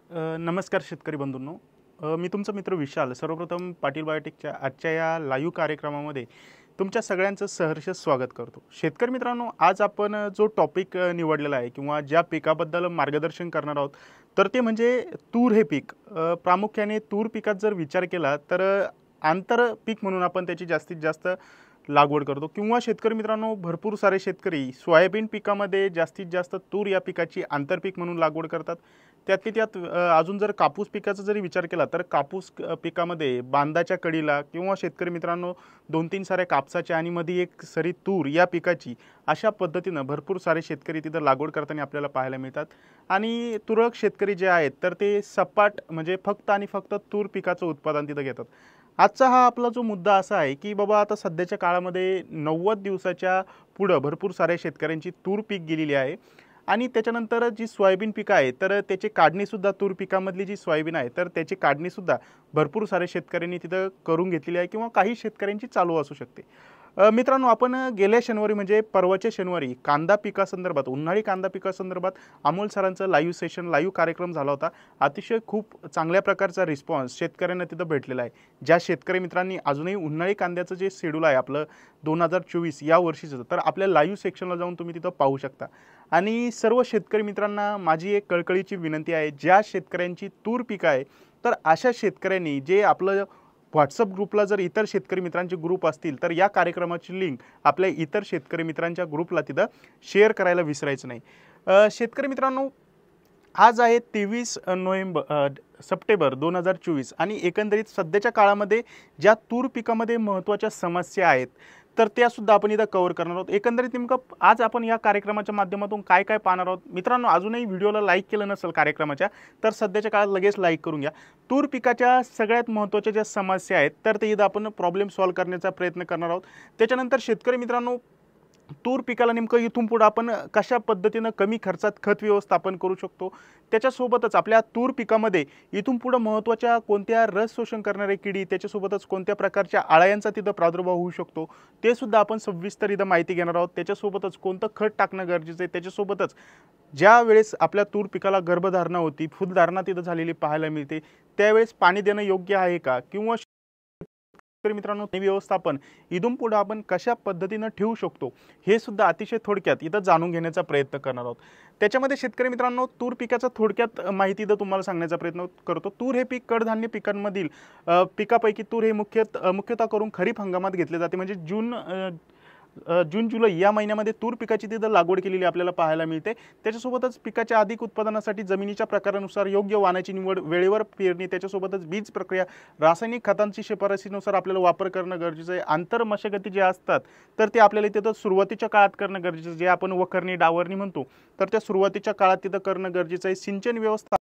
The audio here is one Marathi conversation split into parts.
नमस्कार शेतकरी बंधूंनो. मी तुमचा मित्र विशाल. सर्वप्रथम पाटील बायोटेकच्या आजच्या या लाईव्ह कार्यक्रमामध्ये तुमच्या सगळ्यांचं सहर्ष स्वागत करतो. शेतकरी मित्रांनो, आज आपण जो टॉपिक निवडलेला आहे किंवा ज्या पिकाबद्दल मार्गदर्शन करणार आहोत, तर ते म्हणजे तूर हे पीक. प्रामुख्याने तूर पिकात जर विचार केला तर आंतर पीक म्हणून आपण त्याची जास्तीत जास्त लागवड करतो किंवा शेतकरी मित्रांनो, भरपूर सारे शेतकरी सोयाबीन पिकामध्ये जास्तीत जास्त तूर या पिकाची आंतरपीक म्हणून लागवड करतात. त्यातली त्यात अजून जर कापूस पिकाचा जरी विचार केला तर कापूस पिकामध्ये बांधाच्या कडीला किंवा शेतकरी मित्रांनो 2-3 साऱ्या कापसाच्या आणि मध्ये एक सरी तूर या पिकाची अशा पद्धतीनं भरपूर सारे शेतकरी तिथं लागवड करताना आपल्याला पाहायला मिळतात. आणि तुरळक शेतकरी जे आहेत तर ते सपाट म्हणजे फक्त आणि फक्त तूर पिकाचं उत्पादन तिथं घेतात. आजचा हा आपला जो मुद्दा असा आहे की बाबा आता सध्याच्या काळामध्ये 90 दिवसाच्या पुढं भरपूर साऱ्या शेतकऱ्यांची तूर पीक गेलेली आहे आणि त्याच्यानंतर जी सोयाबीन पिकं आहे तर त्याची काढणीसुद्धा तूर पिकामधली जी सोयाबीन आहे तर त्याची काढणीसुद्धा भरपूर साऱ्या शेतकऱ्यांनी तिथं करून घेतलेली आहे किंवा काही शेतकऱ्यांची चालू असू शकते. मित्रांनो, आपण गेल्या शनिवारी म्हणजे परवाच्या शनिवारी कांदा पिकासंदर्भात, उन्हाळी कांदा पिकासंदर्भात अमोल सरांचं लाईव्ह सेशन, लाईव्ह कार्यक्रम झाला होता. अतिशय खूप चांगल्या प्रकारचा रिस्पॉन्स शेतकऱ्यांना तिथं भेटलेला आहे. ज्या शेतकरी मित्रांनी अजूनही उन्हाळी कांद्याचं जे शेड्यूल आहे आपलं 2024 या वर्षीचं, तर आपल्या लाईव्ह सेक्शनला जाऊन तुम्ही तिथं पाहू शकता. आणि सर्व शेतकरी मित्रांना माझी एक कळकळीची विनंती आहे, ज्या शेतकऱ्यांची तूर पिकं आहे तर अशा शेतकऱ्यांनी जे आपलं व्हॉट्सअप ग्रुपला जर इतर शेतकरी मित्रांचे ग्रुप असतील तर या कार्यक्रमाची लिंक आपल्या इतर शेतकरी मित्रांच्या ग्रुपला तिथं शेअर करायला विसरायचं नाही. शेतकरी मित्रांनो, आज आहे 23 सप्टेंबर 2024 आणि एकंदरीत सध्याच्या काळामध्ये ज्या तूर पिकामध्ये महत्त्वाच्या समस्या आहेत तर त्यासुद्धा आपण इथं कव्हर करणार आहोत. एकंदरीत नेमकं आज आपण या कार्यक्रमाच्या माध्यमातून काय काय पाहणार आहोत. मित्रांनो, अजूनही व्हिडिओला लाईक केलं नसेल कार्यक्रमाच्या तर सध्याच्या काळात लगेच लाईक करून घ्या. तूर पिकाच्या सगळ्यात महत्त्वाच्या ज्या समस्या आहेत तर ते इथं आपण प्रॉब्लेम सॉल्व्ह करण्याचा प्रयत्न करणार आहोत. त्याच्यानंतर शेतकरी मित्रांनो, तूर पिकाला नेमकं इथून पुढे आपण कशा पद्धतीनं कमी खर्चात खत व्यवस्थापन करू शकतो, त्याच्यासोबतच आपल्या तूर पिकामध्ये इथून पुढे महत्त्वाच्या कोणत्या रस शोषण करणारे किडी, त्याच्यासोबतच कोणत्या प्रकारच्या आळ्यांचा तिथं प्रादुर्भाव होऊ शकतो ते सुद्धा आपण सविस्तर इथं माहिती घेणार आहोत. त्याच्यासोबतच कोणतं खत टाकणं गरजेचं आहे, त्याच्यासोबतच ज्या वेळेस आपल्या तूर पिकाला गर्भधारणा होती, फुलधारणा तिथं झालेली पाहायला मिळते, त्यावेळेस पाणी देणं योग्य आहे का, किंवा शेतकरी मित्रांनो व्यवस्थापन इथून पुढे आपण कशा पद्धतीनं ठेवू शकतो हे सुद्धा अतिशय थोडक्यात इथं जाणून घेण्याचा प्रयत्न करणार आहोत. त्याच्यामध्ये शेतकरी मित्रांनो, तूर पिकाचा थोडक्यात माहिती इथं तुम्हाला सांगण्याचा प्रयत्न करतो. तूर हे पीक कडधान्य पिकांमधील पिकापैकी तूर हे मुख्यतः करून खरीप हंगामात घेतले जाते. म्हणजे जून जुलै या महिन्यामध्ये तूर पिकाची तिथं लागवड केलेली आपल्याला पाहायला मिळते. त्याच्यासोबतच पिकाच्या अधिक उत्पादनासाठी जमिनीच्या प्रकारानुसार योग्य वाणाची निवड, वेळेवर पेरणी, त्याच्यासोबतच बीज प्रक्रिया, रासायनिक खतांची शिफारसीनुसार आपल्याला वापर करणं गरजेचं आहे. आंतर मशागती जे असतात तर ते आपल्याला तिथं सुरुवातीच्या काळात करणं गरजेचं आहे. जे आपण वखरणी डावरणी म्हणतो तर त्या सुरुवातीच्या काळात तिथं करणं गरजेचं आहे. सिंचन व्यवस्था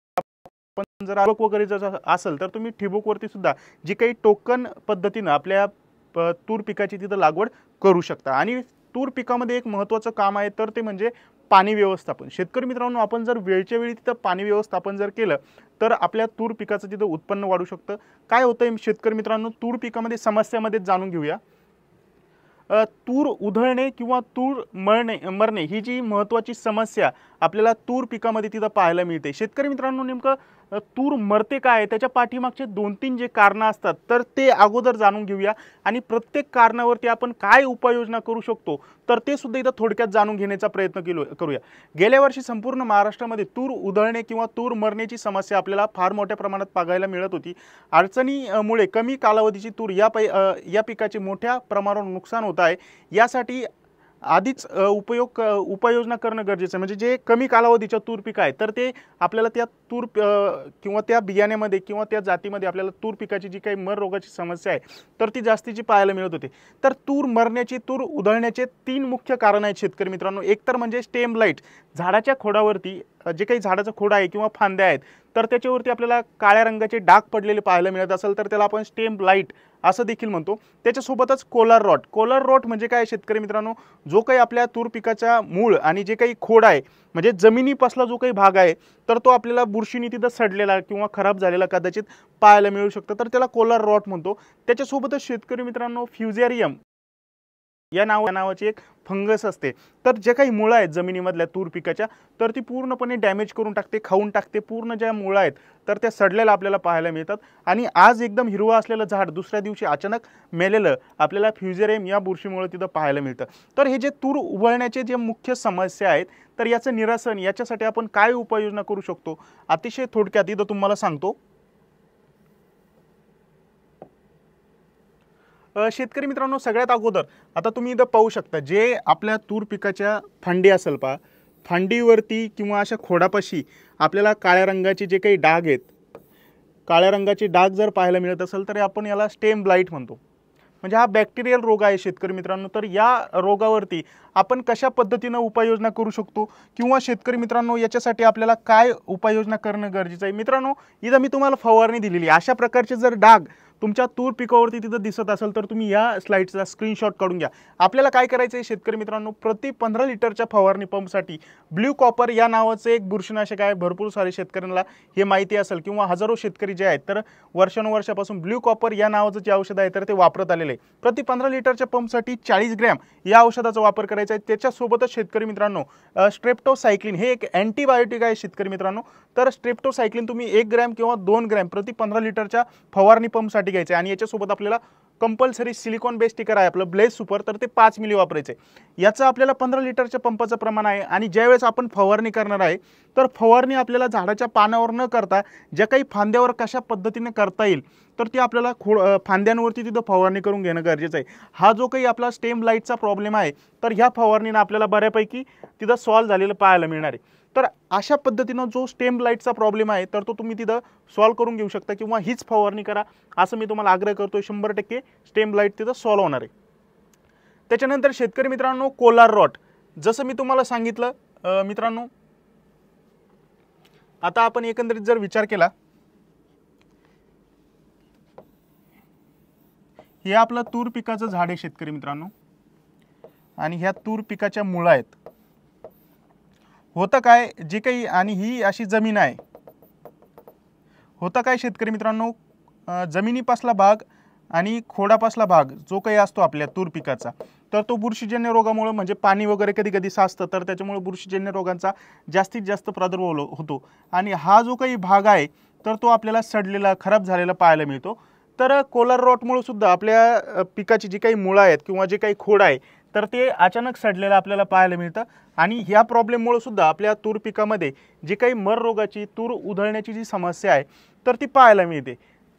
पण जर ठिबक वगैरे जर असेल तर तुम्ही ठिबकवरती सुद्धा जी काही टोकन पद्धतीनं आपल्या तूर पिकाची तिथं लागवड करू शकता. आणि तूर पिकामध्ये एक महत्त्वाचं काम आहे तर ते म्हणजे पाणी व्यवस्थापन. शेतकरी मित्रांनो, आपण जर वेळच्या वेळी तिथं पाणी व्यवस्थापन जर केलं तर आपल्या तूर पिकाचं तिथं उत्पन्न वाढू शकतं. काय होतंय शेतकरी मित्रांनो, तूर पिकामध्ये समस्यामध्ये जाणून घेऊया. तूर उधळणे किंवा तूर मरणे ही जी महत्त्वाची समस्या आपल्याला तूर पिकामध्ये तिथं पाहायला मिळते. शेतकरी मित्रांनो, नेमकं तूर मरते काय, त्याच्या पाठीमागचे 2-3 जे कारणं असतात तर ते अगोदर जाणून घेऊया आणि प्रत्येक कारणावरती आपण काय उपाययोजना करू शकतो तर ते सुद्धा इथं थोडक्यात जाणून घेण्याचा प्रयत्न करूया. गेल्या वर्षी संपूर्ण महाराष्ट्रामध्ये तूर उधळणे किंवा तूर मरण्याची समस्या आपल्याला फार मोठ्या प्रमाणात पाहायला मिळत होती. अडचणीमुळे कमी कालावधीची तूर या पिकाचे मोठ्या प्रमाणावर नुकसान होत आहे. यासाठी आधीच उपाययोजना करणं गरजेचं आहे. म्हणजे जे कमी कालावधीच्या तूर पीक आहे तर ते आपल्याला त्या तूर किंवा त्या बियाण्यामध्ये किंवा त्या जातीमध्ये आपल्याला तूर पिकाची जी काही मर रोगाची समस्या आहे तर ती जास्तीची पाहायला मिळत होती. तर तूर मरण्याची, तूर उधळण्याचे 3 मुख्य कारण आहेत शेतकरी मित्रांनो. एक तर म्हणजे स्टेम लाईट, झाडाच्या खोडावरती जे काही झाडाचं खोड आहे किंवा फांद्या आहेत तर त्याच्यावरती आपल्याला काळ्या रंगाचे डाग पडलेले पाहायला मिळत असेल तर त्याला आपण स्टेम लाईट असं देखील म्हणतो. त्याच्यासोबतच कोलर रॉट म्हणजे काय शेतकरी मित्रांनो, जो काही आपल्या तूर पिकाचा मूळ आणि जे काही खोड आहे म्हणजे जमिनीपासला जो काही भाग आहे तर तो आपल्याला बुरशीने तिथं सडलेला किंवा खराब झालेला कदाचित पाहायला मिळू शकतो, तर त्याला कोलर रॉट म्हणतो. त्याच्यासोबतच शेतकरी मित्रांनो, फ्युजेरियम या नावाची एक फंगस असते, तर जे काही मुळं आहेत जमिनीमधल्या तूर पिकाच्या, तर ती पूर्णपणे डॅमेज करून टाकते, खाऊन टाकते. पूर्ण ज्या मुळं आहेत तर त्या सडलेल्या आपल्याला पाहायला मिळतात. आणि आज एकदम हिरवं असलेलं झाड दुसऱ्या दिवशी अचानक मेलेलं आपल्याला फ्युजेरियम या बुरशीमुळे तिथं पाहायला मिळतं. तर हे जे तूर उबळण्याचे जे मुख्य समस्या आहेत, तर याचं निरसन याच्यासाठी आपण काय उपाययोजना करू शकतो, अतिशय थोडक्यात इथं तुम्हाला सांगतो. शेतकरी मित्रांनो, सगळ्यात अगोदर आता तुम्ही इथं पाहू शकता, जे आपल्या तूर पिकाच्या फांदी असेल पहा, फांदीवरती किंवा अशा खोडापाशी आपल्याला काळ्या रंगाचे जे काही डाग आहेत, काळ्या रंगाचे डाग जर पाहायला मिळत असेल तर आपण याला स्टेम ब्लाइट म्हणतो. म्हणजे हा बॅक्टेरियल रोग आहे शेतकरी मित्रांनो. तर या रोगावरती आपण कशा पद्धतीनं उपाययोजना करू शकतो, किंवा शेतकरी मित्रांनो याच्यासाठी आपल्याला काय उपाययोजना करणं गरजेचं आहे. मित्रांनो, इथं मी तुम्हाला फवारणी दिलेली आहे. अशा प्रकारचे जर डाग तुमच्या तूर पिकावरती तिथं दिसत असेल तर तुम्ही या स्लाइडचा स्क्रीनशॉट काढून घ्या. आपल्याला काय करायचं आहे शेतकरी मित्रांनो, प्रति 15 लिटरच्या फवारणी पंपसाठी ब्ल्यू कॉपर या नावाचं एक बुरशीनाशक आहे. भरपूर सारे शेतकऱ्यांना हे माहिती असेल, किंवा हजारो शेतकरी जे आहेत तर वर्षानुवर्षापासून ब्ल्यू कॉपर या नावाचं जे औषध आहे तर ते वापरत आलेले आहे. प्रति 15 लिटरच्या पंपसाठी 40 ग्रॅम या औषधाचा वापर करायचा आहे. त्याच्यासोबतच शेतकरी मित्रांनो, स्ट्रेप्टोसायक्लिन हे एक अँटीबायोटिक आहे शेतकरी मित्रांनो. तर स्ट्रेप्टोसायक्लिन तुम्ही 1 ग्रॅम किंवा 2 ग्रॅम प्रति 15 लिटरच्या फवारणी पंपसाठी घ्यायचे. आणि याच्यासोबत आपल्याला कंपल्सरी सिलिकॉन बेस स्टिकर आहे आपलं ब्लेज सुपर, तर ते 5 मिली वापरायचे. याचं आपल्याला 15 लिटरच्या पंपाचं प्रमाण आहे. आणि ज्यावेळेस आपण फवारणी करणार आहे तर फवारणी आपल्याला झाडाच्या पानावर न करता ज्या काही फांद्यावर कशा पद्धतीने करता येईल तर ते आपल्याला फांद्यांवरती तिथं फवारणी करून घेणं गरजेचं आहे. हा जो काही आपला स्टेम लाईटचा प्रॉब्लेम आहे तर ह्या फवारणीनं आपल्याला बऱ्यापैकी तिथं सॉल्व्ह झालेलं पाहायला मिळणार आहे. तर अशा पद्धतीनं जो स्टेम लाईटचा प्रॉब्लेम आहे तर तो तुम्ही तिथं सॉल्व्ह करून घेऊ शकता, किंवा हीच फवारणी करा असं मी तुम्हाला आग्रह करतो. 100% स्टेम लाईट तिथं सॉल्व्ह होणार आहे. त्याच्यानंतर शेतकरी मित्रांनो, कोलार रॉट जसं मी तुम्हाला सांगितलं मित्रांनो, आता आपण एकंदरीत जर विचार केला, हे आपलं तूर पिकाचं झाड आहे शेतकरी मित्रांनो, आणि ह्या तूर पिकाच्या मुळा आहेत. होतं काय जे काही, आणि ही अशी जमीन आहे, होतं काय शेतकरी मित्रांनो, जमिनीपासला भाग आणि खोडापासला भाग जो काही असतो आपल्या तूर पिकाचा, तर तो बुरशीजन्य रोगामुळे, म्हणजे पाणी वगैरे कधी कधी साचतं तर त्याच्यामुळे बुरशीजन्य रोगांचा जास्तीत जास्त प्रादुर्भाव होतो. आणि हा जो काही भाग आहे तर तो आपल्याला सडलेला, खराब झालेला पाहायला मिळतो. तर कोलार रॉटमुळे सुद्धा आपल्या पिकाची जी काही मुळं आहेत किंवा जे काही खोड आहे तर ते अचानक सडलेलं आपल्याला पाहायला मिळतं. आणि ह्या प्रॉब्लेममुळे सुद्धा आपल्या तूर पिकामध्ये जी काही मर रोगाची, तूर उधळण्याची जी समस्या आहे तर ती पाहायला मिळते.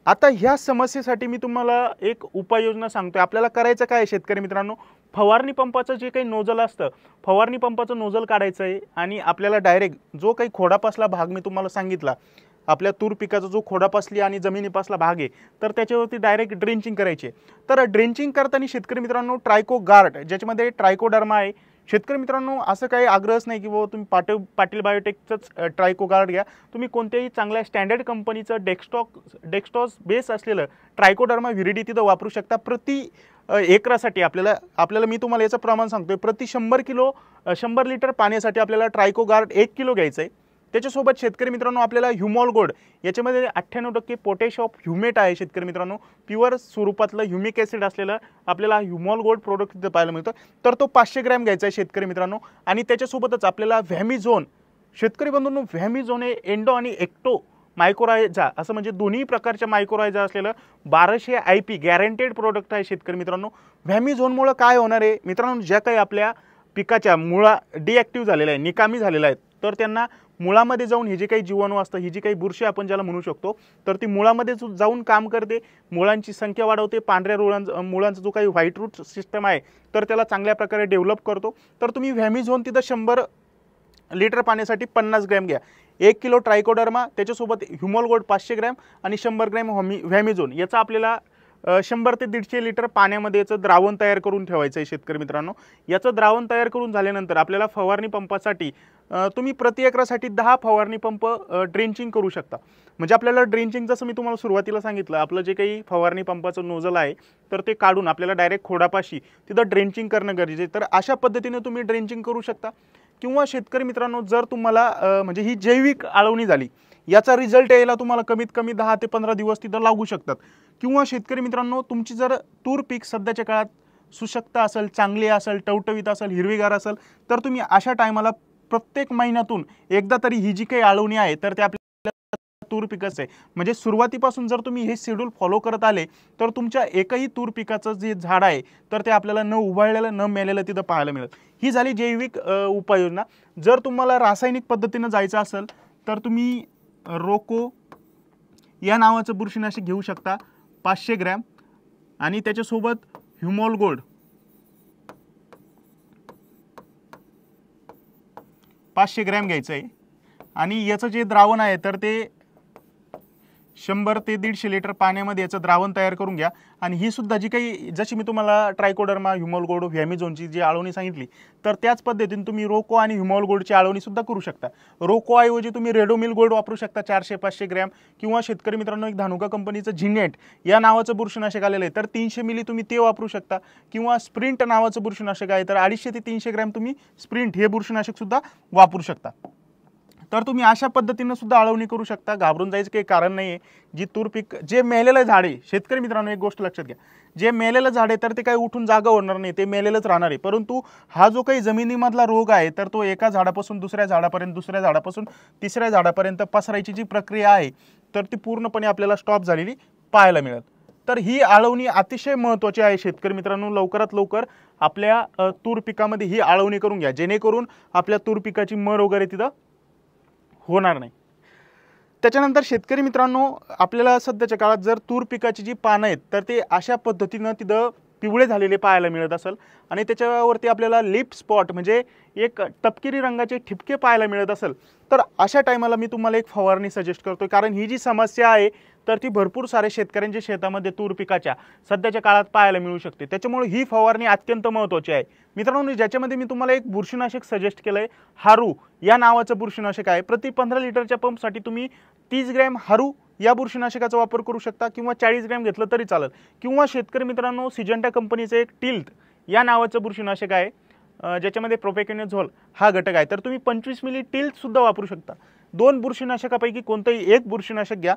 आता ह्या समस्येसाठी मी तुम्हाला एक उपाययोजना सांगतोय. आपल्याला करायचं काय शेतकरी मित्रांनो, फवारणी पंपाचं जे काही नोजल असतं, फवारणी पंपाचं नोजल काढायचं आहे. आणि आपल्याला डायरेक्ट जो काही खोडापासला भाग मी तुम्हाला सांगितला, आपल्या तूर पिकाचा जो खोडापासली आणि जमिनीपासला भाग आहे तर त्याच्यावरती डायरेक्ट ड्रेंचिंग करायची. तर ड्रेंचिंग करताना शेतकरी मित्रांनो, ट्रायको गार्ड ज्याच्यामध्ये ट्रायकोडर्मा आहे. शेतकरी मित्रांनो, असं काही आग्रहच नाही की बाबा तुम्ही पाटील बायोटेकचंच ट्रायको गार्ड घ्या. तुम्ही कोणत्याही चांगल्या स्टँडर्ड कंपनीचं डेक्स्टॉस बेस असलेलं ट्रायकोडर्मा व्हिरिडी तिथं वापरू शकता. प्रति एकरासाठी आपल्याला मी तुम्हाला याचं प्रमाण सांगतोय, प्रति 100 लिटर पाण्यासाठी आपल्याला ट्रायको गार्ड 1 किलो घ्यायचं आहे. त्याच्यासोबत शेतकरी मित्रांनो, आपल्याला ह्युमॉल गोल्ड याच्यामध्ये 98% पोटॅश ऑफ ह्युमेट आहे शेतकरी मित्रांनो. प्युअर स्वरूपातलं ह्युमिक ॲसिड असलेलं आपल्याला ह्युमॉल गोल्ड प्रोडक्ट तिथं पाहायला मिळतं. तर तो 500 ग्रॅम घ्यायचा आहे शेतकरी मित्रांनो. आणि त्याच्यासोबतच आपल्याला व्हॅमिझोन, शेतकरी बंधूंनो, व्हॅमिझोन हे एंडो आणि एक्टो मायक्रोरायझा, असं म्हणजे दोन्ही प्रकारच्या मायक्रोरायझा असलेलं 1200 IP गॅरंटेड प्रोडक्ट आहे शेतकरी मित्रांनो. व्हॅमिझोनमुळे काय होणार आहे मित्रांनो, ज्या काही आपल्या पिकाच्या मुळा डिॲक्टिव्ह झालेल्या आहे, निकामी झालेल्या आहेत, तर त्यांना मुळामध्ये जाऊन हे जे काही जीवाणू असतं, ही जी काही बुरशी आपण ज्याला म्हणू शकतो, तर ती मुळामध्ये जाऊन काम करते, मुळांची संख्या वाढवते, पांढऱ्या मुळांचा जो काही व्हाईट रूट सिस्टम आहे तर त्याला चांगल्या प्रकारे डेव्हलप करतो. तर तुम्ही व्हॅमिझोन तिथं 100 लिटर पाण्यासाठी 50 ग्रॅम घ्या. 1 किलो ट्रायकोडर्मा, त्याच्यासोबत ह्युमॉल गोल्ड 500 ग्रॅम आणि 100 ग्रॅम व्हॅमिझोन, याचा आपल्याला 100 ते 150 लिटर पाण्यामध्ये याचं द्रावण तयार करून ठेवायचं आहे शेतकरी मित्रांनो. याचं द्रावण तयार करून झाल्यानंतर आपल्याला फवारणी पंपासाठी तुम्ही प्रति एकरासाठी 10 फवारणी पंप ड्रेंचिंग करू शकता. म्हणजे आपल्याला ड्रेंचिंग, जसं मी तुम्हाला सुरुवातीला सांगितलं, आपलं जे काही फवारणी पंपाचं नोजल आहे तर ते काढून आपल्याला डायरेक्ट खोडापाशी तिथं ड्रेंचिंग करणं गरजेचं आहे. तर अशा पद्धतीने तुम्ही ड्रेंचिंग करू शकता. किंवा शेतकरी मित्रांनो, जर तुम्हाला म्हणजे ही जैविक आळवणी झाली, याचा रिझल्ट यायला तुम्हाला कमीत कमी 10 ते 15 दिवस तिथं लागू शकतात. किंवा शेतकरी मित्रांनो, तुमची जर तूर पीक सध्याच्या काळात सुशक्त असेल, चांगली असेल, टवटवीत असेल, हिरवीगार असेल, तर तुम्ही अशा टायमाला प्रत्येक महिन्यातून एकदा तरी ही जी काही आळवणी आहे तर ते आपल्या तूर पिकाचं आहे. म्हणजे सुरुवातीपासून जर तुम्ही हे शेड्यूल फॉलो करत आले तर तुमच्या एकही तूर पिकाचं जे झाड आहे तर ते आपल्याला न उभाळलेलं न मेलेलं तिथं पाहायला मिळेल. ही झाली जैविक उपाययोजना. जर तुम्हाला रासायनिक पद्धतीनं जायचं असेल तर तुम्ही रोको या नावाचं बुरशीनाशक घेऊ शकता 500 ग्रॅम आणि त्याच्यासोबत ह्युमोल गोल्ड 500 ग्रॅम घ्यायचं आहे आणि याचं जे द्रावण आहे तर ते 100 ते 150 लिटर पाण्यामध्ये याचं द्रावण तयार करून घ्या. आणि ही सुद्धा जी काही जशी मी तुम्हाला ट्रायकोडर्मा, ह्युमोल गोल्ड, व्हॅमिझोनची जी आळवणी सांगितली तर त्याच पद्धतीने तुम्ही रोको आणि ह्युमोल गोल्डची आळवणी सुद्धा करू शकता. रोको ऐवजी तुम्ही रेडोमिल गोल्ड वापरू शकता 400-500 ग्रॅम, किंवा शेतकरी मित्रांनो एक धानुका कंपनीचं झिनेट या नावाचं बुरशीनाशक आलेलं आहे तर 300 मिली तुम्ही ते वापरू शकता, किंवा स्प्रिंट नावाचं बुरशीनाशक आहे तर 250 ते 300 ग्रॅम तुम्ही स्प्रिंट हे बुरशीनाशक सुद्धा वापरू शकता. तर तुम्ही अशा पद्धतीने सुद्धा आळवणी करू शकता. घाबरून जायचं काही कारण नाही आहे. जी तूर पीक जे मेलेलं झाड आहे, शेतकरी मित्रांनो एक गोष्ट लक्षात घ्या, जे मेलेलं झाड आहे तर ते काही उठून जागा होणार नाही, ते मेलेलंच राहणार आहे. परंतु हा जो काही जमिनीमधला रोग आहे तर तो एका झाडापासून दुसऱ्या झाडापर्यंत, दुसऱ्या झाडापासून तिसऱ्या झाडापर्यंत पसरायची जी प्रक्रिया आहे तर ती पूर्णपणे आपल्याला स्टॉप झालेली पाहायला मिळेल. तर ही आळवणी अतिशय महत्त्वाची आहे शेतकरी मित्रांनो. लवकरात लवकर आपल्या तूर पिकामध्ये ही आळवणी करून घ्या, जेणेकरून आपल्या तूर पिकाची मर वगैरे तिथं होणार नाही. त्याच्यानंतर शेतकरी मित्रांनो आपल्याला सध्याच्या काळात जर तूर पिकाची जी पानं आहेत तर ते अशा पद्धतीनं तिथं पिवळे झालेले पाहायला मिळत असेल आणि त्याच्यावरती आपल्याला लिप स्पॉट म्हणजे एक तपकिरी रंगाचे ठिपके पाहायला मिळत असेल तर अशा टायमाला मी तुम्हाला एक फवारणी सजेस्ट करतोय. कारण ही जी समस्या आहे तर ती भरपूर सारे शेतकऱ्यांच्या शेतामध्ये तूर पिकाच्या सध्याच्या काळात पाहायला मिळू शकते. त्याच्यामुळे ही फवारणी अत्यंत महत्त्वाची आहे मित्रांनो. ज्याच्यामध्ये मी तुम्हाला एक बुरशीनाशक सजेस्ट केलं आहे, हारू या नावाचं बुरशीनाशक आहे. प्रति 15 लिटरच्या पंपसाठी तुम्ही 30 ग्रॅम हारू या बुरशीनाशकाचा वापर करू शकता, किंवा 40 ग्रॅम घेतलं तरी चालेल. किंवा शेतकरी मित्रांनो सिजंटा कंपनीचं एक टिल्थ या नावाचं बुरशीनाशक आहे ज्याच्यामध्ये प्रोपेकेनोझोल हा घटक आहे तर तुम्ही 25 मिली टिल्थ सुद्धा वापरू शकता. 2 बुरशीनाशकापैकी कोणतंही एक बुरशीनाशक घ्या.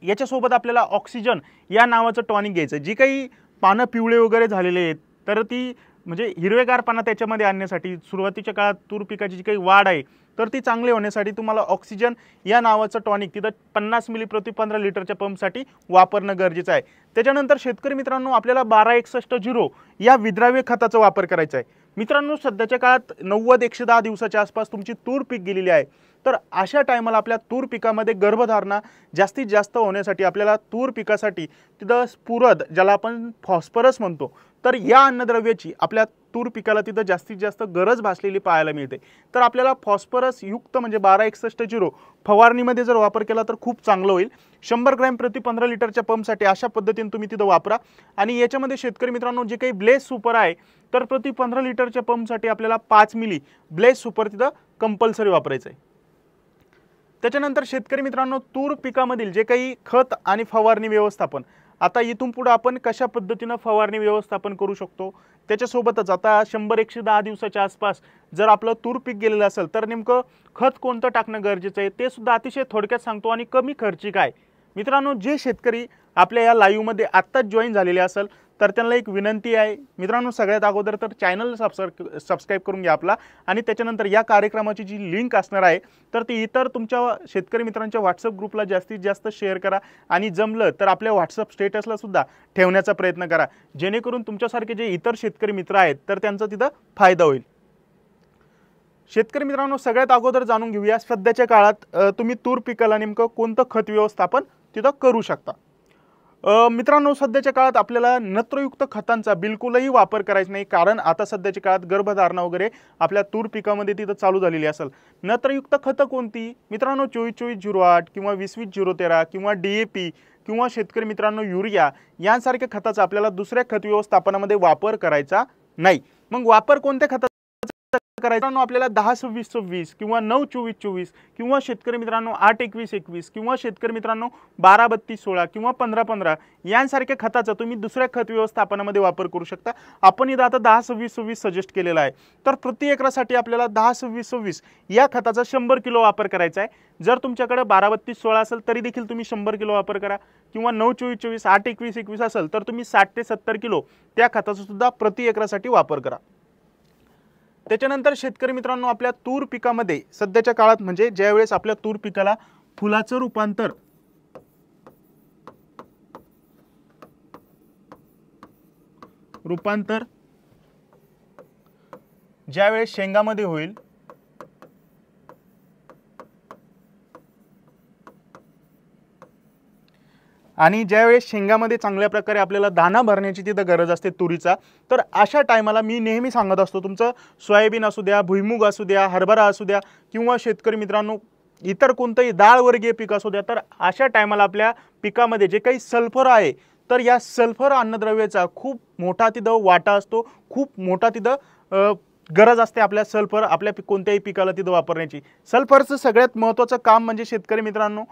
याच्यासोबत आपल्याला ऑक्सिजन या नावाचं टॉनिक घ्यायचं. जी काही पानं पिवळे वगैरे झालेले आहेत तर ती म्हणजे हिरवेगारपणा त्याच्यामध्ये आणण्यासाठी सुरुवातीच्या काळात तूर पिकाची जी काही वाढ आहे तर ती चांगली होण्यासाठी तुम्हाला ऑक्सिजन या नावाचं टॉनिक तिथं 50 मिली प्रति 15 लिटरच्या पंपसाठी वापरणं गरजेचं आहे. त्याच्यानंतर शेतकरी मित्रांनो आपल्याला 1261 या विद्राव्य खताचा वापर करायचा आहे. मित्रांनो सध्याच्या काळात 90-110 दिवसाच्या आसपास तुमची तूर पीक गेलेली आहे तर अशा टायमाला आपल्या तूर पिकामध्ये गर्भधारणा जास्तीत जास्त होण्यासाठी आपल्याला तूर पिकासाठी तिथं स्फुरद ज्याला आपण फॉस्फरस म्हणतो तर या अन्नद्रव्याची आपल्या तूर पिकाला तिथं जास्तीत जास्त गरज भासलेली पाहायला मिळते. तर आपल्याला फॉस्फरस युक्त म्हणजे 1261 फवारणीमध्ये जर वापर केला तर खूप चांगलं होईल. 100 ग्रॅम प्रति 15 लिटरच्या पंपसाठी अशा पद्धतीने तुम्ही तिथं वापरा. आणि याच्यामध्ये शेतकरी मित्रांनो जे काही ब्लेज सुपर आहे तर प्रति 15 लिटरच्या पंपसाठी आपल्याला 5 मिली ब्लेज सुपर तिथं कंपल्सरी वापरायचं आहे. त्याच्यानंतर शेतकरी मित्रांनो तूर पिकामधील जे काही खत आणि फवारणी व्यवस्थापन, आता इथून पुढे आपण कशा पद्धतीनं फवारणी व्यवस्थापन करू शकतो त्याच्यासोबतच आता 100-110 दिवसाच्या आसपास जर आपलं तूर पीक गेलेलं असेल तर नेमकं खत कोणतं टाकणं गरजेचं आहे ते सुद्धा अतिशय थोडक्यात सांगतो आणि कमी खर्चिक आहे. मित्रांनो जे शेतकरी आपल्या या लाईव्हमध्ये आत्ताच जॉईन झालेले असेल तर त्यांना एक विनंती आहे मित्रांनो, सगळ्यात अगोदर तर चॅनल सबस्क्राईब करून घ्या आपला, आणि त्याच्यानंतर या कार्यक्रमाची जी लिंक असणार आहे तर ती इतर तुमच्या शेतकरी मित्रांच्या व्हॉट्सअप ग्रुपला जास्तीत जास्त शेअर करा आणि जमलं तर आपल्या व्हॉट्सअप स्टेटसला सुद्धा ठेवण्याचा प्रयत्न करा, जेणेकरून तुमच्यासारखे जे इतर शेतकरी मित्र आहेत तर त्यांचा तिथं फायदा होईल. शेतकरी मित्रांनो सगळ्यात अगोदर जाणून घेऊया सध्याच्या काळात तुम्ही तूर पिकाला नेमकं कोणतं खत व्यवस्थापन तिथं करू शकता. मित्रांनो सध्याच्या काळात आपल्याला नत्रयुक्त खतांचा बिलकुलही वापर करायचा नाही, कारण आता सध्याच्या काळात गर्भधारणा वगैरे आपल्या तूर पिकामध्ये तिथं चालू झालेली असेल. नत्रयुक्त खतं कोणती मित्रांनो, 24-24-08 किंवा 20-20-13 किंवा DAP किंवा शेतकरी मित्रांनो युरिया यांसारख्या खताचा आपल्याला दुसऱ्या खत व्यवस्थापनामध्ये वापर करायचा नाही. मग वापर कोणत्या खताचा करायचं मित्रांनो, आपल्याला 10-26-26 किंवा 9-24-24 किंवा शेतकरी मित्रांनो 8-21-21 किंवा शेतकरी मित्रांनो 12-32-16 किंवा 15-15 यांसारख्या खताचा तुम्ही दुसऱ्या खत व्यवस्थापनामध्ये वापर करू शकता। आपण इथं आता 10-26-26 सजेस्ट केलेला आहे। तर प्रति एकरासाठी आपल्याला 10-26-26 या खताचा 100 किलो वापर करायचा आहे। जर तुमच्याकडे 12-32-16 असेल तरी देखील तुम्ही 100 किलो वापर करा किंवा 9-24-24 8-21-21 असेल तर तुम्ही 60 ते 70 किलो त्या खताचा सुद्धा प्रति एकरासाठी वापर करा। त्याच्यानंतर शेतकरी मित्रांनो, आपल्या तूर पिकामध्ये सध्याच्या काळात म्हणजे ज्यावेळेस आपल्या तूर पिकाला फुलाचं रूपांतर ज्यावेळेस शेंगामध्ये होईल आणि ज्यावेळेस शेंगामध्ये चांगल्या प्रकारे आपल्याला दाना भरण्याची तिथं गरज असते तुरीचा, तर अशा टायमाला मी नेहमी सांगत असतो, तुमचं सोयाबीन असू द्या, भुईमुग असू द्या, हरभरा असू द्या किंवा शेतकरी मित्रांनो इतर कोणतंही डाळवर्गीय पीक असू द्या, तर अशा टायमाला आपल्या पिकामध्ये जे काही सल्फर आहे तर या सल्फर अन्नद्रव्याचा खूप मोठा तिथं वाटा असतो, खूप मोठा तिथं गरज असते आपल्या सल्फर आपल्या कोणत्याही पिकाला तिथं वापरण्याची। सल्फरचं सगळ्यात महत्त्वाचं काम म्हणजे शेतकरी मित्रांनो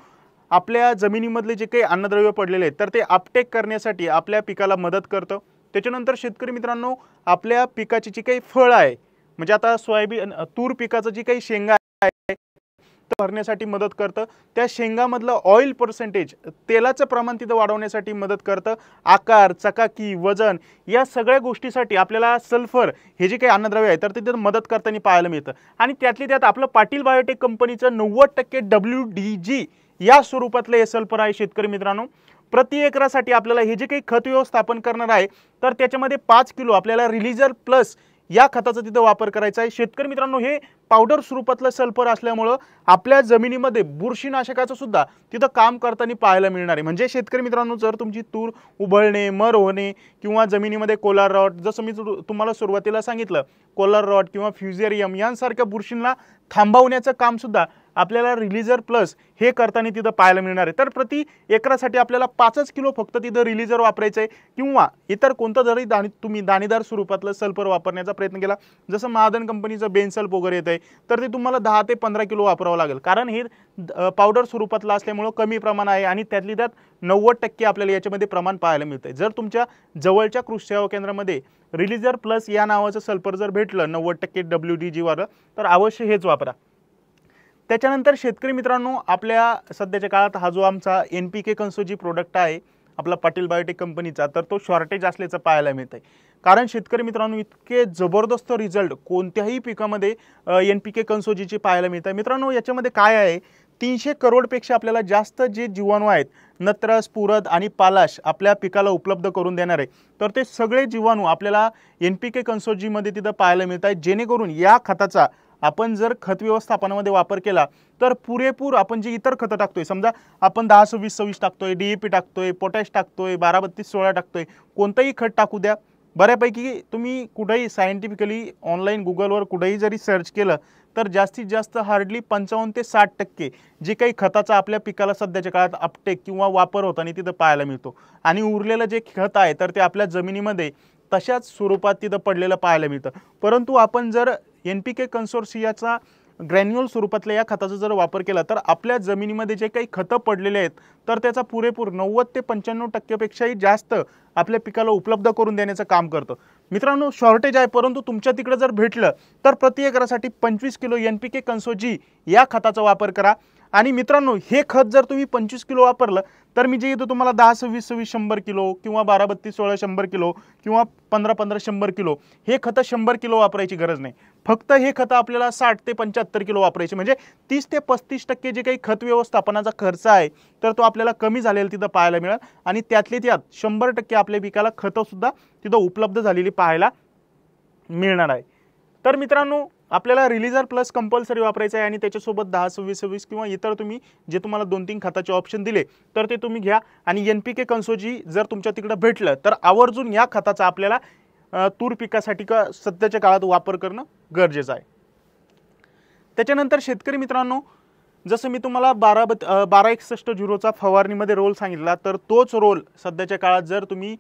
आपल्या जमिनीमधले जे काही अन्नद्रव्य पडलेले आहेत तर ते अपटेक करण्यासाठी आपल्या पिकाला मदत करतं। त्याच्यानंतर शेतकरी मित्रांनो आपल्या पिकाची जी काही फळ आहे म्हणजे आता सोयाबीन तूर पिकाचं जी काही शेंगा आहे भरण्यासाठी मदत करतं, त्या शेंगामधलं ऑइल पर्सेंटेज तेलाचं प्रमाण तिथं वाढवण्यासाठी मदत करतं, आकार चकाकी वजन या सगळ्या गोष्टीसाठी आपल्याला सल्फर हे जे काही अन्नद्रव्य आहे तर तिथं मदत करताना पाहायला मिळतं। आणि त्यातली त्यात आपलं पाटील बायोटेक कंपनीचं 90% WDG या स्वरूपातलं हे सल्फर आहे। शेतकरी मित्रांनो प्रति एकरासाठी आपल्याला हे जे काही खत व्यवस्थापन करणार आहे तर त्याच्यामध्ये 5 किलो आपल्याला रिलीजर प्लस या खताचा तिथं वापर करायचा आहे। शेतकरी मित्रांनो हे पावडर स्वरूपातलं सल्फर असल्यामुळं आपल्या जमिनीमध्ये बुरशीनाशकाचं सुद्धा तिथं काम करताना पाहायला मिळणार आहे। म्हणजे शेतकरी मित्रांनो जर तुमची तूर उबळणे मर होणे किंवा जमिनीमध्ये कोलार रॉट जसं मी तुम्हाला सुरुवातीला सांगितलं कोलार रॉट किंवा फ्युजेरियम यांसारख्या बुरशींना थांबवण्याचं काम सुद्धा आपल्याला रिलीजर प्लस हे करताना तिथं पाहायला मिळणार आहे। तर प्रति एकरासाठी आपल्याला 5 किलो फक्त तिथं रिलीजर वापरायचं आहे किंवा इतर कोणतं जरी तुम्ही दाणेदार स्वरूपातलं सल्फर वापरण्याचा प्रयत्न केला जसं महादन कंपनीचं बेनसल्फ वगैरे येत आहे तर ते तुम्हाला 10 ते 15 किलो वापरावं लागेल, कारण हे पावडर स्वरूपातलं असल्यामुळं कमी प्रमाण आहे आणि त्यातली त्यात 90% आपल्याला याच्यामध्ये प्रमाण पाहायला मिळतं। जर तुमच्या जवळच्या कृषी सेवा केंद्रामध्ये रिलीजर प्लस या नावाचं सल्फर जर भेटलं 90% WDG वालं तर अवश्य हेच वापरा। त्याच्यानंतर शेतकरी मित्रांनो आपल्या सध्याच्या काळात हा जो आमचा NPK कन्सोजी प्रोडक्ट आहे आपला पाटील बायोटेक कंपनीचा तर तो शॉर्टेज असल्याचं पाहायला मिळतंय, कारण शेतकरी मित्रांनो इतके जबरदस्त रिझल्ट कोणत्याही पिकामध्ये NPK कन्सोजीचे पाहायला मिळतात। मित्रांनो याच्यामध्ये काय आहे 300 करोडपेक्षा आपल्याला जास्त जे जीवाणू आहेत नत्र स्फुरद आणि पालाश आपल्या पिकाला उपलब्ध करून देणार आहे, तर ते सगळे जीवाणू आपल्याला NPK कन्सोजीमध्ये तिथं पाहायला मिळत आहेत, जेणेकरून या खताचा आपण जर खत व्यवस्थापनामध्ये वापर केला तर पुरेपूर आपण जे इतर खतं टाकतोय समजा आपण 10-26-26 टाकतोय, DAP टाकतोय, पोटॅश टाकतोय, 12-32-16 टाकतोय, कोणतंही खत टाकू द्या बऱ्यापैकी तुम्ही कुठेही सायंटिफिकली ऑनलाईन गुगलवर कुठेही जरी सर्च केलं तर जास्तीत जास्त हार्डली 55 ते 60% जे काही खताचा आपल्या पिकाला सध्याच्या काळात अपटेक किंवा वापर होताना तिथं पाहायला मिळतो आणि उरलेलं जे खत आहे तर ते आपल्या जमिनीमध्ये तशाच स्वरूपात तिथं पडलेलं पाहायला मिळतं। परंतु आपण जर NPK कन्सोर्शियाचा ग्रॅन्युअल स्वरूपातल्या या खताचा जर वापर केला तर आपल्या जमिनीमध्ये जे काही खतं पडलेले आहेत तर त्याचा पुरेपूर 90 ते 95% पेक्षाही जास्त आपल्या पिकाला उपलब्ध करून देण्याचं काम करतं। मित्रांनो शॉर्टेज आहे परंतु तुमच्या तिकडे जर भेटलं तर प्रति एकरासाठी 25 किलो NPK कन्सोजी या खताचा वापर करा। आणि मित्रांनो हे खत जर तुम्ही 25 किलो वापरलं तर मी जे इथं तुम्हाला 10-26-26 100 किलो किंवा 12-32-16 100 किलो किंवा 15-15 100 किलो हे खतं 100 किलो वापरायची गरज नाही, फक्त हे खतं आपल्याला 60 ते 75 किलो वापरायचे, म्हणजे 30 ते 35% जे काही खत व्यवस्थापनाचा खर्च आहे तर तो आपल्याला कमी झालेला तिथं पाहायला मिळेल आणि त्यातले त्यात 100% आपल्या पिकाला खतं सुद्धा तिथं उपलब्ध झालेली पाहायला मिळणार आहे। तर मित्रांनो आपल्याला रिलीजर प्लस कंपल्सरी वापरायचं आहे आणि त्याच्यासोबत 10-26-26 किंवा इतर तुम्ही जे तुम्हाला 2-3 खताचे ऑप्शन दिले तर ते तुम्ही घ्या आणि NPK कन्सोजी जर तुमच्या तिकडे भेटलं तर आवर्जून या खताचा आपल्याला तूर पिकासाठी का सध्याच्या काळात वापर करणं गरजेचं आहे। त्याच्यानंतर शेतकरी मित्रांनो जसं मी तुम्हाला 1261 चा फवारणीमध्ये रोल सांगितला तर तोच रोल सध्याच्या काळात जर तुम्ही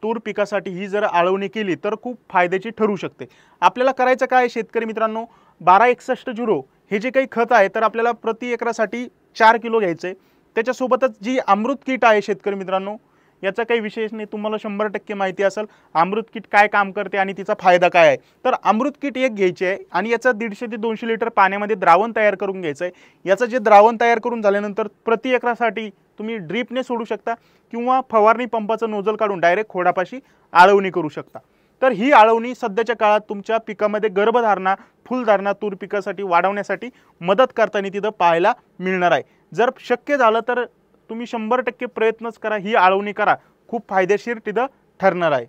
तूर पिकासाठी ही जर आळवणी केली तर खूप फायद्याची ठरू शकते। आपल्याला करायचं काय शेतकरी मित्रांनो, 1261 हे जे काही खत आहे तर आपल्याला प्रति एकरासाठी 4 किलो घ्यायचं आहे। त्याच्यासोबतच जी अमृत किट आहे शेतकरी मित्रांनो, याचा काही विशेष नाही, तुम्हाला 100% माहिती असेल अमृत किट काय काम करते आणि तिचा फायदा काय आहे। तर अमृत किट एक घ्यायचे आहे आणि याचा 150 ते 200 लिटर पाण्यामध्ये द्रावण तयार करून घ्यायचं आहे। याचं जे द्रावण तयार करून झाल्यानंतर प्रति एकरासाठी तुम्ही ड्रिपने सोडू शकता किंवा फवारणी पंपाचं नोजल काढून डायरेक्ट खोडापाशी आळवणी करू शकता। तर ही आळवणी सध्याच्या काळात तुमच्या पिकामध्ये गर्भधारणा, फुलधारणा तूर पिकासाठी वाढवण्यासाठी मदत करताना तिथं पाहायला मिळणार आहे। जर शक्य झालं तर तुम्ही 100% प्रयत्नच करा, ही आळवणी करा, खूप फायदेशीर तिथं ठरणार आहे।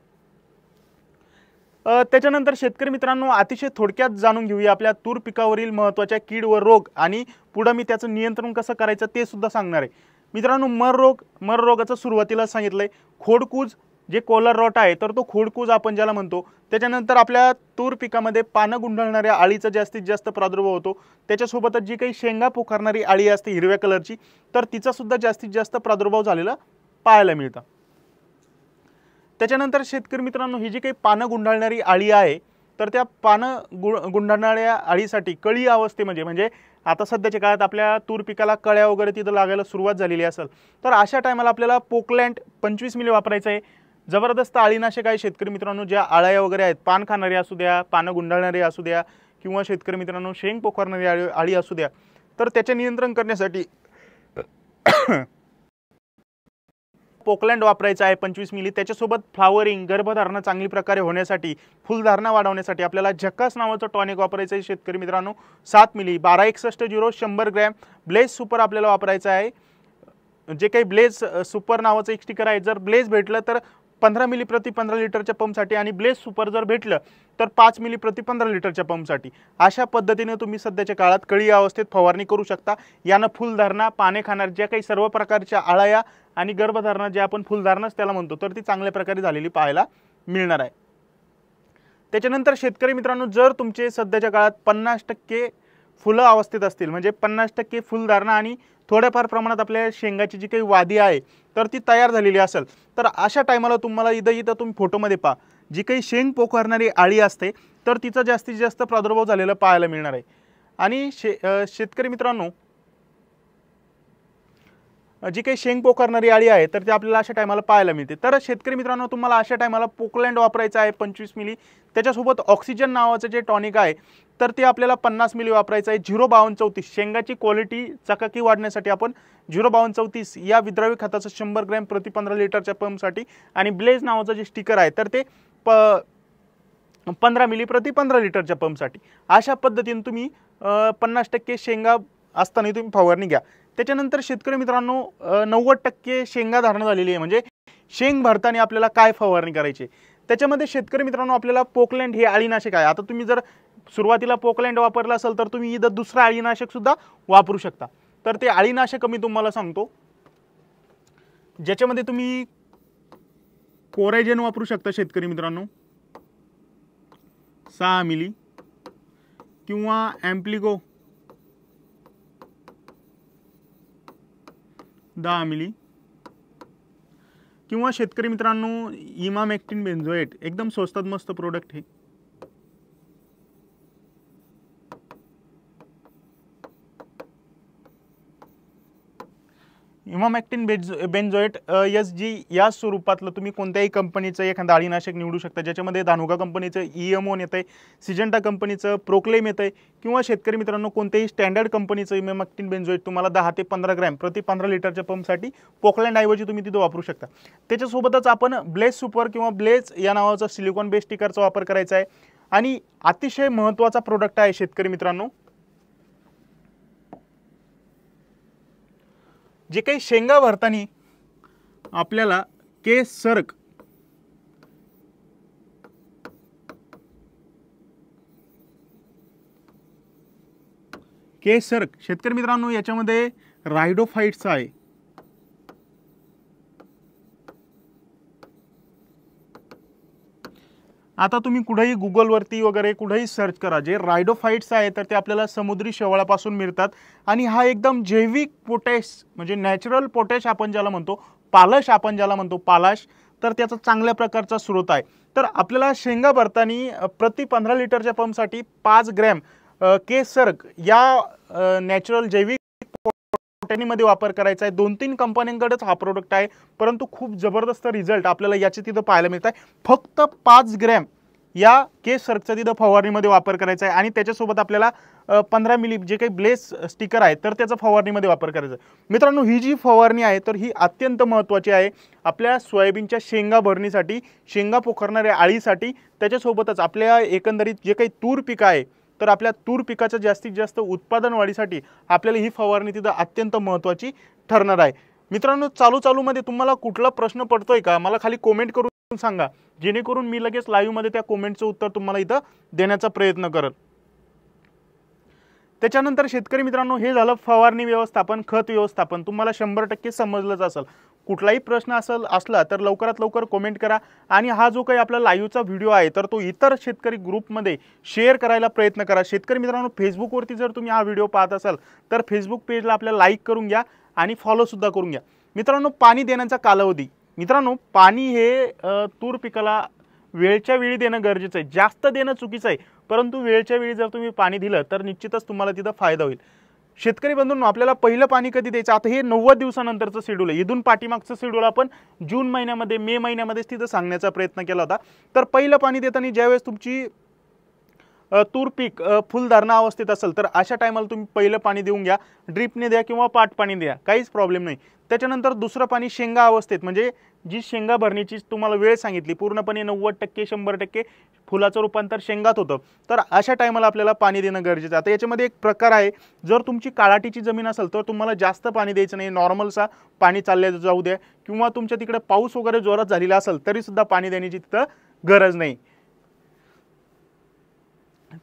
त्याच्यानंतर शेतकरी मित्रांनो, अतिशय थोडक्यात जाणून घेऊया आपल्या तूर पिकावरील महत्त्वाच्या कीड व रोग आणि पुढे मी त्याचं नियंत्रण कसं करायचं ते सुद्धा सांगणार आहे। मित्रांनो, मर रोगाचं सुरुवातीला सांगितलंय, खोडकूज जे कॉलर रॉट आहे तर तो खोडकूज आपण ज्याला म्हणतो। त्याच्यानंतर आपल्या तूर पिकामध्ये पानं गुंडाळणाऱ्या अळीचा जास्तीत जास्त प्रादुर्भाव होतो। त्याच्यासोबतच जी काही शेंगा पोखरणारी अळी असते हिरव्या कलरची, तर तिचा सुद्धा जास्तीत जास्त प्रादुर्भाव झालेला पाहायला मिळतं। त्याच्यानंतर शेतकरी मित्रांनो, ही जी काही पानं गुंडाळणारी अळी आहे तर त्या पानं गुंडाळणाऱ्या अळीसाठी कळी अवस्थेमध्ये म्हणजे आता सध्याच्या काळात आपल्या तूर पिकाला कळ्या वगैरे तिथं लागायला सुरुवात झालेली असेल तर अशा टायमाला आपल्याला पोकलँड 25 मिली वापरायचं आहे। जबरदस्त अळीनाशक आहे शेतकरी मित्रांनो, ज्या अळ्या वगैरे आहेत, पान खाणारे असू द्या, पानं गुंडाळणारे असू द्या किंवा शेतकरी मित्रांनो शेंग पोखरणारी अळी असू द्या, तर त्याचे नियंत्रण करण्यासाठी पोकलँड वापरायचा आहे 25 मिली। त्याच्यासोबत फ्लावरिंग, गर्भधारणा चांगली प्रकारे होण्यासाठी, फुलधारणा वाढवण्यासाठी आपल्याला झकास नावाचं टॉनिक वापरायचं आहे शेतकरी मित्रांनो 7 मिली। 1261 100 ग्रॅम ब्लेज सुपर आपल्याला वापरायचं आहे। जे काही ब्लेज सुपर नावाचं एक स्टिकर आहे, जर ब्लेज भेटलं तर 15 मिली प्रति 15 लिटरच्या पंपसाठी आणि ब्लेज सुपर जर भेटलं तर 5 मिली प्रति 15 लिटरच्या पंपसाठी। अशा पद्धतीने तुम्ही सध्याच्या काळात कळी अवस्थेत फवारणी करू शकता। यानं फुलधारणा, पाने खाणार ज्या काही सर्व प्रकारच्या अळ्या आणि गर्भधारणा जे आपण फुलधारणाच त्याला म्हणतो तर ती चांगल्या प्रकारे झालेली पाहायला मिळणार आहे। त्याच्यानंतर शेतकरी मित्रांनो, जर तुमचे सध्याच्या काळात 50% फुलं अवस्थेत असतील म्हणजे 50% फुलधारणा आणि थोड्याफार प्रमाणात आपल्या शेंगाची जी काही वादी आहे तर ती तयार झालेली असेल तर अशा टायमाला तुम्हाला इथं तुम्ही फोटोमध्ये पहा, जी काही शेंग पोखरणारी अळी असते तर तिचा जास्तीत जास्त प्रादुर्भाव झालेला पाहायला मिळणार आहे। आणि शेतकरी मित्रांनो, जी काही शेंग पोखरणारी अळी आहे तर ती आपल्याला अशा टायमाला पाहायला मिळते। तर शेतकरी मित्रांनो, तुम्हाला अशा टायमाला पोकलँड वापरायचं आहे 25 मिली। त्याच्यासोबत ऑक्सिजन नावाचं जे टॉनिक आहे तर ते आपल्याला 50 मिली वापरायचं आहे। 05234 शेंगाची क्वालिटी चकाकी वाढण्यासाठी आपण 05234 या विद्राव्य खताचं 100 ग्रॅम प्रति 15 लिटरच्या पंपसाठी आणि ब्लेज नावाचं जे स्टिकर आहे तर ते 15 मिली प्रति 15 लिटरच्या पंपसाठी। अशा पद्धतीने तुम्ही 50% शेंगा असताना तुम्ही फवारणी घ्या। त्याच्यानंतर शेतकरी मित्रांनो, 90% शेंगा धारणा झालेली आहे म्हणजे शेंग भरताना आपल्याला काय फवारणी करायची, त्याच्यामध्ये शेतकरी मित्रांनो आपल्याला पोकलँड हे अळीनाशक आहे। आता तुम्ही जर सुरुवातीला पोकलँड वापरला असेल तर तुम्ही इथं दुसरं अळीनाशक सुद्धा वापरू शकता। तर ते अळीनाशक मी तुम्हाला सांगतो, ज्याच्यामध्ये तुम्ही कोरायजेन वापरू शकता शेतकरी मित्रांनो 6 मिली किंवा ॲम्प्लिगो 10 मिली किंवा शेतकरी मित्रांनो इमामेक्टिन बेन्झोएट, एकदम स्वस्तात मस्त प्रोडक्ट आहे। इमामेक्टिन बेन्झोएट SG या स्वरूपातलं तुम्ही कोणत्याही कंपनीचं एखादं अळीनाशक निवडू शकता, ज्याच्यामध्ये धानुका कंपनीचं EMON येतं आहे, सिजंटा कंपनीचं प्रोक्लेम येतं आहे किंवा शेतकरी मित्रांनो कोणत्याही स्टँडर्ड कंपनीचं इमामेक्टिन बेन्झोएट तुम्हाला 10 ते 15 ग्रॅम प्रति 15 लिटरच्या पंपसाठी पोकलँड ऐवजी तुम्ही तिथे वापरू शकता। त्याच्यासोबतच आपण ब्लेज सुपर किंवा ब्लेज या नावाचा सिलिकॉन बेस स्टिकरचा वापर करायचा आहे। आणि अतिशय महत्त्वाचा प्रोडक्ट आहे शेतकरी मित्रांनो, जे काही शेंगा भरताना आपल्याला केस सरक शेतकरी मित्रांनो याच्यामध्ये रायडोफाइट्स आहे। आता तुम्ही कुठेही गुगलवरती वगैरे कुठेही सर्च करा, जे रायडोफाइट्स आहे तर ते आपल्याला समुद्री शेवाळापासून मिळतात आणि हा एकदम जैविक पोटॅश म्हणजे नॅचरल पोटॅश आपण ज्याला म्हणतो, पालश आपण ज्याला म्हणतो पालाश, तर त्याचा चांगल्या प्रकारचा स्रोत आहे। तर आपल्याला शेंगा भरताना प्रति 15 लिटरच्या पंपसाठी 5 ग्रॅम केसर्ग या नॅचरल जैविक मध्ये वापर करायचा आहे। 2-3 कंपन्यांकडेच हा प्रोडक्ट आहे, परंतु खूप जबरदस्त रिझल्ट आपल्याला याचे तिथं पाहायला मिळत आहे। फक्त 5 ग्रॅम या केसर्गचा तिथं फवारणीमध्ये वापर करायचा आहे आणि त्याच्यासोबत आपल्याला 15 मिली जे काही ब्लेस स्टिकर आहे तर त्याचा फवारणीमध्ये वापर करायचा आहे। मित्रांनो, ही जी फवारणी आहे तर ही अत्यंत महत्त्वाची आहे आपल्या सोयाबीनच्या शेंगा भरणीसाठी, शेंगा पोखरणाऱ्या अळीसाठी। त्याच्यासोबतच आपल्या एकंदरीत जे काही तूर पीक आहे तर आपल्या तूर पिकाचं जास्तीत जास्त उत्पादन वाढीसाठी आपल्याला ही फवारणी तिथं अत्यंत महत्त्वाची ठरणार आहे। मित्रांनो, चालूमध्ये तुम्हाला कुठला प्रश्न पडतोय का, मला खाली कमेंट करून सांगा, जेणेकरून मी लगेच लाईव्ह मध्ये त्या कमेंटचं उत्तर तुम्हाला इथं देण्याचा प्रयत्न करेन। त्याच्यानंतर शेतकरी मित्रांनो, हे झालं फवारणी व्यवस्थापन, खत व्यवस्थापन, तुम्हाला 100% समजलंच असेल। कुठलाही प्रश्न असला तर लवकरात लवकर कमेंट करा आणि हा जो काही आपला लाईव्हचा व्हिडिओ आहे तर तो इतर शेतकरी ग्रुपमध्ये शेअर करायला प्रयत्न करा। शेतकरी मित्रांनो, फेसबुकवरती जर तुम्ही हा व्हिडिओ पाहत असाल तर फेसबुक पेजला आपल्याला लाईक करून घ्या आणि फॉलो सुद्धा करून घ्या। मित्रांनो, पाणी देण्याचा कालावधी, मित्रांनो पाणी हे तूर पिकाला वेळच्या वेळी देणं गरजेचं आहे। जास्त देणं चुकीचं आहे, परंतु वेळच्या वेळी जर तुम्ही पाणी दिलं तर निश्चितच तुम्हाला तिथं फायदा होईल। शेतकरी बंधूंनो, आपल्याला पहिलं पाणी कधी द्यायचं, आता हे 90 दिवसानंतरचं शेड्यूल आहे। इथून पाठीमागचं शेड्यूल आपण जून महिन्यामध्ये, मे महिन्यामध्येच तिथं सांगण्याचा प्रयत्न केला होता। तर पहिलं पाणी देताना ज्यावेळेस तुमची तूर पीक फुलधारणा अवस्थेत असेल तर अशा टायमाला तुम्ही पहिलं पाणी देऊन घ्या, ड्रिपने द्या किंवा पाट पाणी द्या, काहीच प्रॉब्लेम नाही। त्याच्यानंतर दुसरं पाणी शेंगा अवस्थेत, म्हणजे जी शेंगा भरणीची तुम्हाला वेळ सांगितली पूर्णपणे 90% 100% फुलाचं रूपांतर शेंगात होतं, तर अशा टायमाला आपल्याला पाणी देणं गरजेचं आहे। आता याच्यामध्ये एक प्रकार आहे, जर तुमची काळाटीची जमीन असेल तर तुम्हाला जास्त पाणी द्यायचं नाही, नॉर्मलचा पाणी चालले जाऊ द्या, किंवा तुमच्या तिकडे पाऊस वगैरे जोरात झालेला असेल तरी सुद्धा पाणी देण्याची तिथं गरज नाही।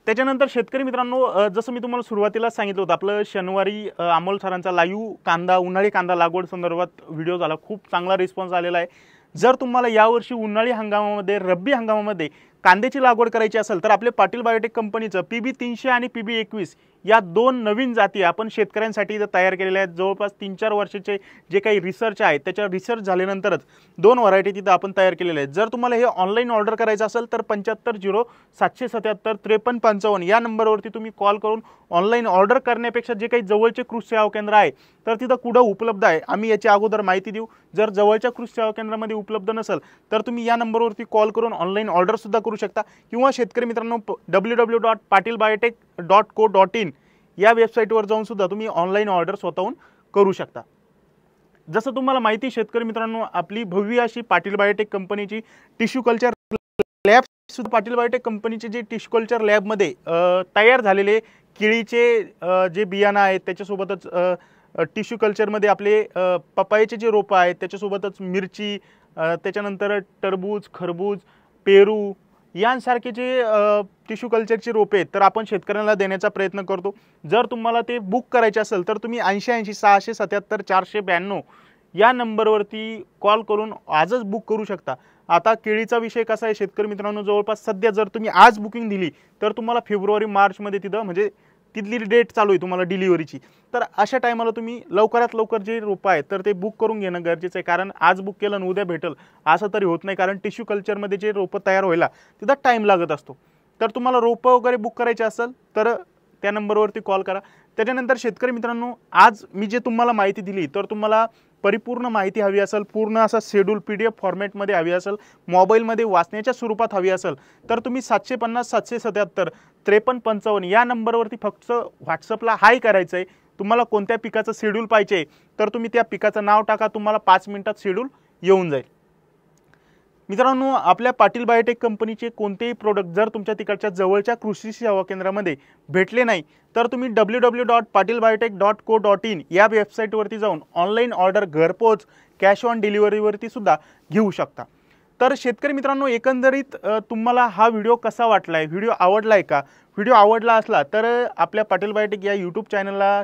त्याच्यानंतर शेतकरी मित्रांनो, जसं मी तुम्हाला सुरुवातीला सांगितलं होतं, आपलं शनिवारी अमोल सरांचा लाईव्ह उन्हाळी कांदा लागवड संदर्भात व्हिडिओ झाला, खूप चांगला रिस्पॉन्स आलेला आहे। जर तुम्हाला यावर्षी उन्हाळी हंगामामध्ये, रब्बी हंगामामध्ये कांद्याची लागवड करायची असेल तर आपले पाटील बायोटेक कंपनीचं PB300 आणि PB21 या 2 नवीन जाती आपण शेतकऱ्यांसाठी इथं तयार केलेल्या आहेत। जवळपास 3-4 वर्षाचे जे काही रिसर्च आहे त्याच्या रिसर्च झाल्यानंतरच 2 व्हरायटी तिथं आपण तयार केलेल्या आहेत। जर तुम्हाला हे ऑनलाईन ऑर्डर करायचं असेल तर 75 777 5355 या नंबरवरती तुम्ही कॉल करून ऑनलाईन ऑर्डर करण्यापेक्षा जे काही जवळचे कृषी सेवा केंद्र आहे तर तिथं कुठं उपलब्ध आहे आम्ही याची अगोदर माहिती देऊ। जर जवळच्या कृषी सेवा केंद्रामध्ये उपलब्ध नसेल तर तुम्ही या नंबरवरती कॉल करून ऑनलाईन ऑर्डर सुद्धा करू शकता, किंवा शेतकरी मित्रांनो www.patilbiotech.co.in या वेबसाईटवर जाऊन सुद्धा तुम्ही ऑनलाईन ऑर्डर स्वतःहून करू शकता। जसं तुम्हाला माहिती शेतकरी मित्रांनो, आपली भव्य अशी पाटील बायोटेक कंपनीची टिश्यू कल्चर लॅब सुद्धा, पाटील बायोटेक कंपनीचे जे टिश्यू कल्चर लॅबमध्ये तयार झालेले केळीचे जे बियाणं आहेत त्याच्यासोबतच टिश्यू कल्चरमध्ये आपले पपायाचे जे रोपं आहेत त्याच्यासोबतच मिरची, त्याच्यानंतर टरबूज, खरबूज, पेरू यांसारखे जे टिश्यू कल्चरचे रोपे आहेत तर आपण शेतकऱ्यांना देण्याचा प्रयत्न करतो। जर तुम्हाला ते बुक करायचे असेल तर तुम्ही 80 677 492 या नंबरवरती कॉल करून आजच बुक करू शकता। आता केळीचा विषय कसा आहे शेतकरी मित्रांनो, जवळपास सध्या जर तुम्ही आज बुकिंग दिली तर तुम्हाला फेब्रुवारी मार्चमध्ये तिथं म्हणजे तिथली डेट चालू आहे तुम्हाला डिलिव्हरीची, तर अशा टायमाला तुम्ही लवकरात लवकर जे रोपं आहेत तर ते बुक करून घेणं गरजेचं आहे। कारण आज बुक केलं आणि उद्या भेटेल असं तरी होत नाही, कारण टिश्यू कल्चरमध्ये जे रोपं तयार व्हायला तिथं टाईम लागत असतो। तर तुम्हाला रोपं वगैरे बुक करायचे असेल तर त्या नंबरवरती कॉल करा। त्याच्यानंतर शेतकरी मित्रांनो, आज मी जे तुम्हाला माहिती दिली तर तुम्हाला परिपूर्ण माहिती हवी असेल, पूर्ण असा शेड्यूल PDF फॉर्मॅटमध्ये हवी असेल, मोबाईलमध्ये वाचण्याच्या स्वरूपात हवी असेल तर तुम्ही 750 777 5355 या नंबरवरती फक्त व्हॉट्सअपला हाय करायचं आहे। तुम्हाला कोणत्या पिकाचं शेड्यूल पाहिजे तर तुम्ही त्या पिकाचं नाव टाका, तुम्हाला 5 मिनिटात शेड्यूल येऊन जाईल। मित्रांनो, आपल्या पाटील बायोटेक कंपनीचे कोणतेही प्रोडक्ट जर तुमच्या तिकडच्या जवळच्या कृषी सेवा केंद्रामध्ये भेटले नाही तर तुम्ही www.patilbiotech.co.in या वेबसाईटवरती जाऊन ऑनलाईन ऑर्डर घरपोच कॅश ऑन डिलिव्हरीवरती सुद्धा घेऊ शकता। तर शेतकरी मित्रांनो, एकंदरीत तुम्हाला हा व्हिडिओ कसा वाटला आहे, व्हिडिओ आवडला आहे का? व्हिडिओ आवडला असला तर आपल्या पाटील बायोटेक या यूट्यूब चॅनलला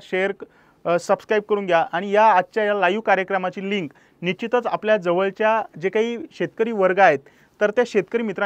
सबस्क्राईब करून घ्या आणि या आजच्या या लाईव्ह कार्यक्रमाची लिंक निश्चितच आपल्या जवळच्या जे काही शेतकरी वर्ग आहेत तर त्या शेतकरी मित्रांना